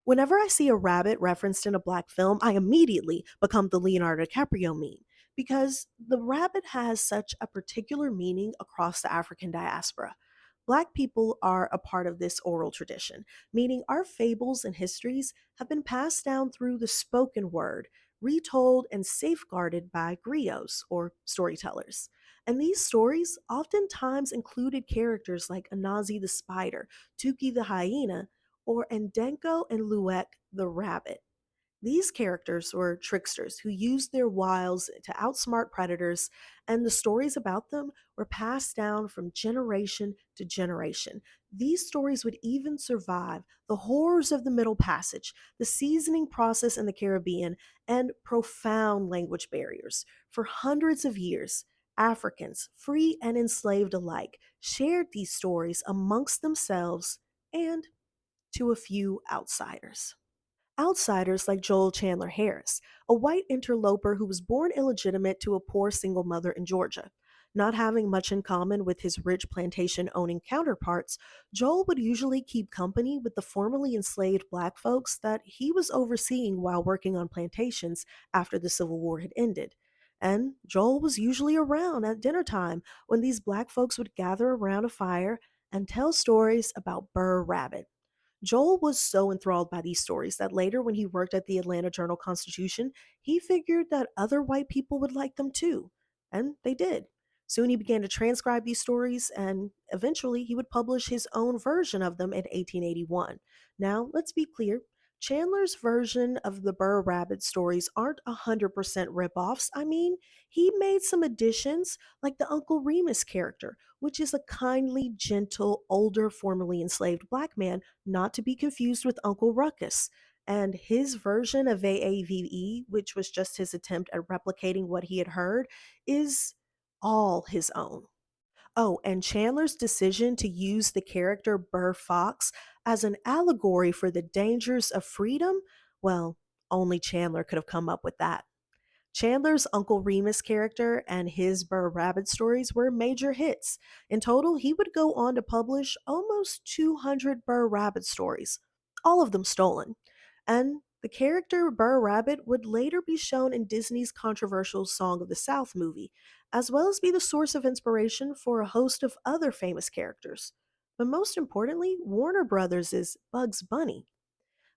Whenever I see a rabbit referenced in a black film, I immediately become the Leonardo DiCaprio meme because the rabbit has such a particular meaning across the African diaspora. Black people are a part of this oral tradition, meaning our fables and histories have been passed down through the spoken word, retold and safeguarded by griots or storytellers. And these stories oftentimes included characters like Anazi the spider, Tuki the hyena, or Endenko and Luek the rabbit. These characters were tricksters who used their wiles to outsmart predators, and the stories about them were passed down from generation to generation. These stories would even survive the horrors of the Middle Passage, the seasoning process in the Caribbean, and profound language barriers. For hundreds of years, Africans, free and enslaved alike, shared these stories amongst themselves and to a few outsiders. Outsiders like Joel Chandler Harris, a white interloper who was born illegitimate to a poor single mother in Georgia. Not having much in common with his rich plantation owning counterparts, Joel would usually keep company with the formerly enslaved black folks that he was overseeing while working on plantations after the Civil War had ended. And Joel was usually around at dinner time when these black folks would gather around a fire and tell stories about Burr Rabbit. Joel was so enthralled by these stories that later, when he worked at the Atlanta Journal Constitution, he figured that other white people would like them too. And they did. Soon he began to transcribe these stories, and eventually he would publish his own version of them in 1881. Now, let's be clear. Chandler's version of the Burr Rabbit stories aren't 100% ripoffs. I mean, he made some additions, like the Uncle Remus character, which is a kindly, gentle, older, formerly enslaved black man, not to be confused with Uncle Ruckus. And his version of AAVE, which was just his attempt at replicating what he had heard, is all his own. Oh, and Chandler's decision to use the character Burr Fox as an allegory for the dangers of freedom, well, only Chandler could have come up with that. Chandler's Uncle Remus character and his Burr Rabbit stories were major hits. In total, he would go on to publish almost 200 Burr Rabbit stories, all of them stolen. And the character Burr Rabbit would later be shown in Disney's controversial Song of the South movie, as well as be the source of inspiration for a host of other famous characters. But most importantly, Warner Brothers' Bugs Bunny.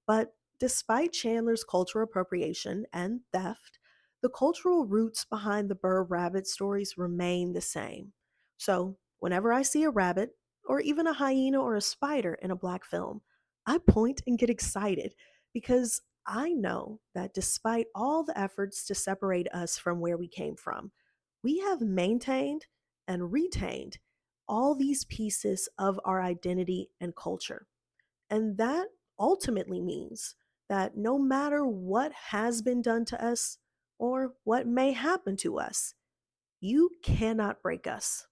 But despite Chandler's cultural appropriation and theft, the cultural roots behind the Burr Rabbit stories remain the same. So, whenever I see a rabbit, or even a hyena or a spider in a black film, I point and get excited because I know that despite all the efforts to separate us from where we came from, we have maintained and retained all these pieces of our identity and culture. And that ultimately means that no matter what has been done to us or what may happen to us, you cannot break us.